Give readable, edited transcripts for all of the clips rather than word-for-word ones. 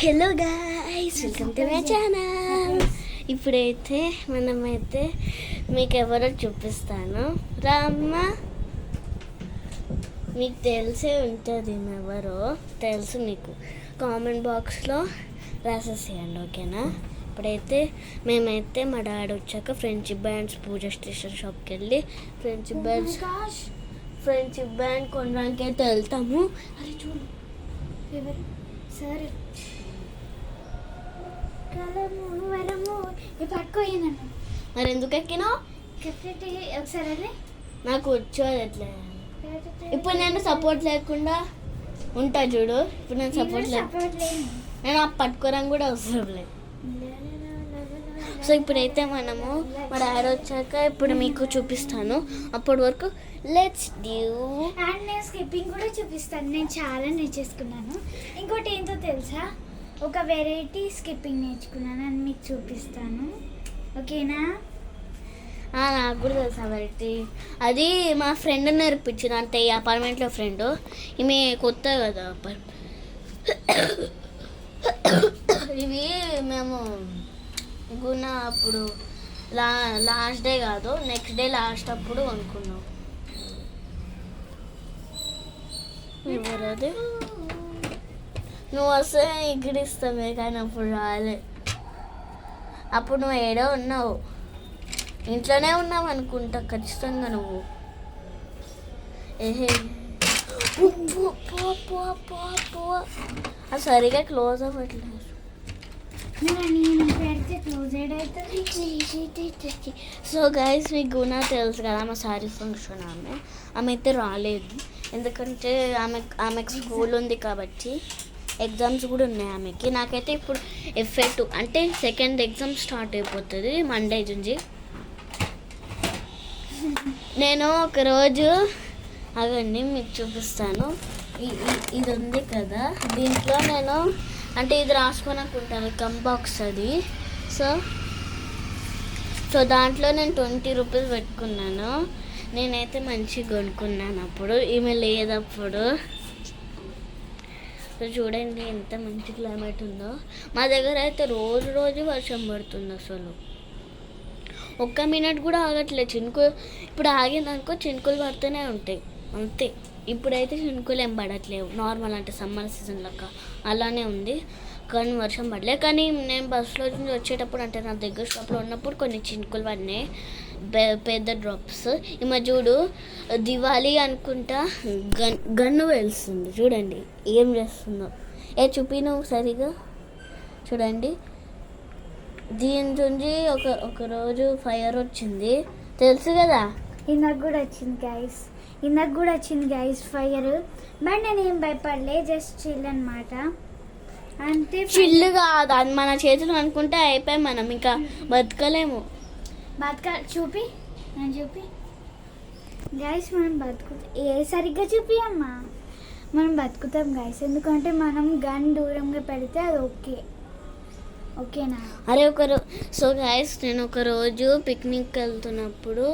Hello guys, welcome to my channel. ఇప్పుడైతే మనమైతే మీకు ఎవరో చూపిస్తాను. రామ్మ, మీకు తెలిసే ఉంటుంది ఎవరో, తెలుసు మీకు. కామెంట్ బాక్స్లో రాసేసేయండి, ఓకేనా? ఇప్పుడైతే మేమైతే మా డాడీ వచ్చాక ఫ్రెండ్షిప్ బ్యాండ్స్ పూజ స్టేషన్ షాప్కి వెళ్ళి ఫ్రెండ్షిప్ బ్యాండ్ కొనడానికి అయితే వెళ్తాము. అది చూడు సరే పట్టుకోయిందండి. మరి ఎందుకు ఎక్కినావు? ఒకసారి నాకు వచ్చేది ఎట్లా. ఇప్పుడు నేను సపోర్ట్ లేకుండా ఉంటా చూడు. ఇప్పుడు నేను సపోర్ట్ నేను ఆ పట్టుకోవడానికి కూడా అవసరం లేదు. సో ఇప్పుడైతే మనము మా డాడీ వచ్చాక ఇప్పుడు మీకు చూపిస్తాను. అప్పటి వరకు లెట్స్ డ్యూ. అండ్ నేను స్కిప్పింగ్ కూడా చూపిస్తాను. నేను చాలా నేర్చేసుకున్నాను. ఇంకోటి ఏంటో తెలుసా, ఒక వెరైటీ స్కిప్పింగ్ నేర్చుకున్నాను అని మీకు చూపిస్తాను, ఓకేనా? నాకు కూడా తెలుసా వెరైటీ. అది మా ఫ్రెండ్ నేర్పించింది, అంటే ఈ అపార్ట్మెంట్లో ఫ్రెండ్. ఈమె కొత్త కదా ఇవి మేము గుణ అప్పుడు లాస్ట్ డే కాదు, నెక్స్ట్ డే లాస్ట్ అప్పుడు అనుకున్నాం. ఎవరది? నువ్వు వస్తే ఎగిరిస్తామే, కానీ అప్పుడు రాలే. అప్పుడు నువ్వు ఏడో ఉన్నావు, ఇంట్లోనే ఉన్నావు అనుకుంటా ఖచ్చితంగా నువ్వు. ఏహే అది సరిగా క్లోజ్ అవ్వట్లేదు. సో గైస్, మీకు గుణ తెలుసు కదా, మా సారీ ఫంక్షన్ ఆమె అయితే రాలేదు. ఎందుకంటే ఆమెకు స్కూల్ ఉంది కాబట్టి, ఎగ్జామ్స్ కూడా ఉన్నాయి ఆమెకి. నాకైతే ఇప్పుడు F2 అంటే సెకండ్ ఎగ్జామ్ స్టార్ట్ అయిపోతుంది మండే నుంచి. నేను ఒకరోజు అవన్నీ మీకు చూపిస్తాను. ఇది ఉంది కదా, దీంట్లో నేను అంటే ఇది రాసుకొని అనుకుంటాను కంబాక్స్ అది. సో దాంట్లో నేను 20 రూపీస్ పెట్టుకున్నాను. నేనైతే మంచిగా కొనుక్కున్నాను అప్పుడు, ఈమె లేదప్పుడు. సో చూడండి ఎంత మంచి క్లైమేట్ ఉందో. మా దగ్గర అయితే రోజు వర్షం పడుతుంది. అసలు ఒక్క మినిట్ కూడా ఆగట్లేదు. ఇప్పుడు ఆగిందనుకో చినుకులు పడుతూనే ఉంటాయి అంతే. ఇప్పుడైతే చినుకులు ఏం పడట్లేవు, నార్మల్ అంటే సమ్మర్ సీజన్ లెక్క అలానే ఉంది, కానీ వర్షం పడలేదు. కానీ నేను బస్సులో నుంచి వచ్చేటప్పుడు, అంటే నా దగ్గర షాప్లో ఉన్నప్పుడు కొన్ని చినుకులు పడినాయి, పెద్ద డ్రాప్స్. ఈ మధ్య చూడు, దివాళీ అనుకుంటా గన్ను వెళ్తుంది. చూడండి ఏం చేస్తుందో. చూపి నువ్వు సరిగా చూడండి. దీని నుంచి ఒక రోజు ఫైర్ వచ్చింది, తెలుసు కదా. నాకు కూడా వచ్చింది గైస్ ఫైర్. బట్ నేను ఏం భయపడలే, జస్ట్ చిల్ అనమాట. అంటే చిల్లు కాదు, అది మన చేతులు అనుకుంటే అయిపోయి మనం ఇంకా బతకలేము. చూపి గైస్, మనం బతుకుతాం. సరిగ్గా చూపి అమ్మా, మనం బతుకుతాం గైస్. ఎందుకంటే మనం గన్ దూరంగా పెడితే అది ఓకేనా? అరే సో గైస్, నేను ఒకరోజు పిక్నిక్ వెళ్తున్నప్పుడు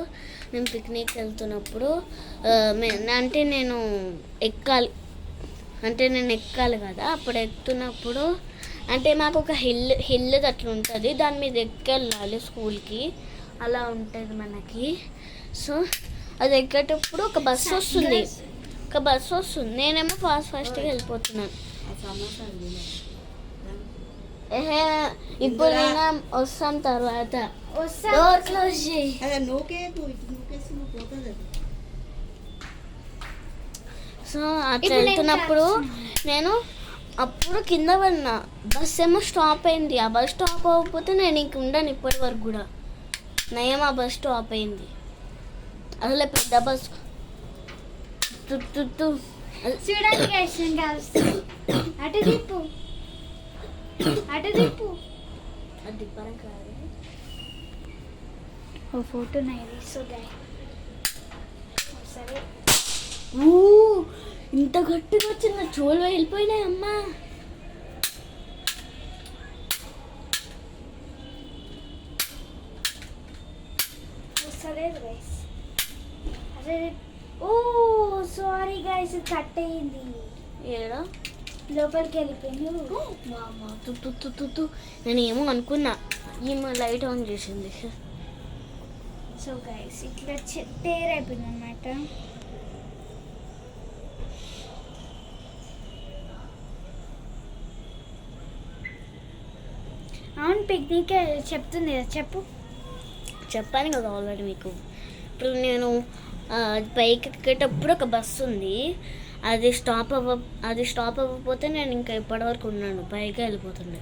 అంటే నేను ఎక్కాలి కదా. అప్పుడు ఎక్కుతున్నప్పుడు అంటే మాకు ఒక హిల్ అట్లా ఉంటుంది, దాని మీద ఎక్కెళ్ళాలి స్కూల్కి, అలా ఉంటుంది మనకి. సో అది ఎక్కేటప్పుడు ఒక బస్సు వస్తుంది. నేనేమో ఫాస్ట్గా వెళ్ళిపోతున్నాను. ఇప్పుడు నేను వస్తాం తర్వాత. సో అట్లా వెళ్తున్నప్పుడు నేను అప్పుడు కింద పడినా. బస్ ఏమో స్టాప్ అయింది. ఆ బస్ స్టాప్ అవ్వకపోతే నేను ఇంక ఉండను ఇప్పటి వరకు కూడా. నయం ఆ బస్ స్టాప్ అయింది. అసలే పెద్ద బస్ అది పరం కాదు. ఫోటో సరే. ఇంత గట్టిగా వచ్చింది, చోలు వెళ్ళిపోయినాయి అమ్మా. సారీ గైస్, కట్ అయ్యింది. ఏడా లోపలికి వెళ్ళిపోయింది. నేను ఏమో అనుకున్నా, ఈమె లైట్ ఆన్ చేసింది. సో గైస్ ఇట్లా టేర్ అయిపోయింది అనమాట. అవును, పిక్నిక్ చెప్తుంది కదా, చెప్పాను కదా ఆల్రెడీ మీకు. ఇప్పుడు నేను పైకి ఎక్కేటప్పుడు ఒక బస్సు ఉంది, అది స్టాప్ అవ్వకపోతే నేను ఇంకా ఇప్పటివరకు ఉన్నాను, పైకి వెళ్ళిపోతుండే.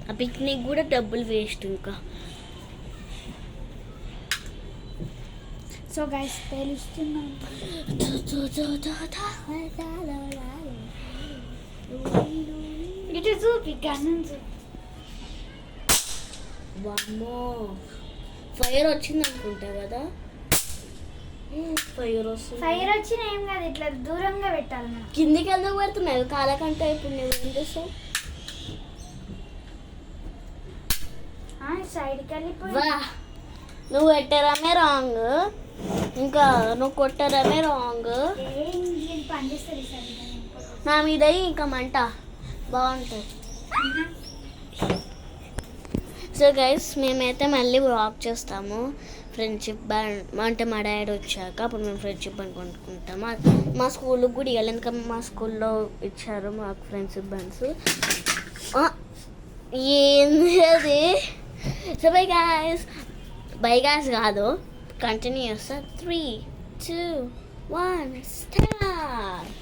ఆ పిక్నిక్ కూడా డబ్బులు వేస్ట్ ఇంకా. సో గైస్ తెలుస్తున్నాను. ఇటు చూపి గన్నం చూపి. వామ్మో, ఫైర్ వచ్చింది అనుకుంటా కదా. ఫైర్ వచ్చిన ఏం కాదు, ఇట్లా దూరంగా పెట్టాలి మనం. కిందికి ఎందుకు పెడుతున్నావు కాలకంటే? ఇప్పుడు నువ్వు ఏం చేస్తావు? సైడ్కి వెళ్ళిపోయి. వా, నువ్వు పెట్టడమే రాంగ్, ఇంకా నువ్వు కొట్టడమే రాంగ్. పనిచేస్తుంది సార్ నా మీద ఇంకా మంట బాగుంటుంది. సో గైస్, మేమైతే మళ్ళీ వాక్ చేస్తాము ఫ్రెండ్షిప్ బ్యాండ్ అంటే మా డాడీ వచ్చాక. అప్పుడు మేము ఫ్రెండ్షిప్ బ్యాండ్ కొనుక్కుంటాము. మా స్కూల్కి కూడా ఇవ్వాలి, ఎందుకంటే మా స్కూల్లో ఇచ్చారు మాకు ఫ్రెండ్షిప్ బ్యాండ్స్. ఏంది అది? సో బై గాయస్ కాదు, కంటిన్యూ చేస్తా. 3, 2, 1 స్టార్ట్.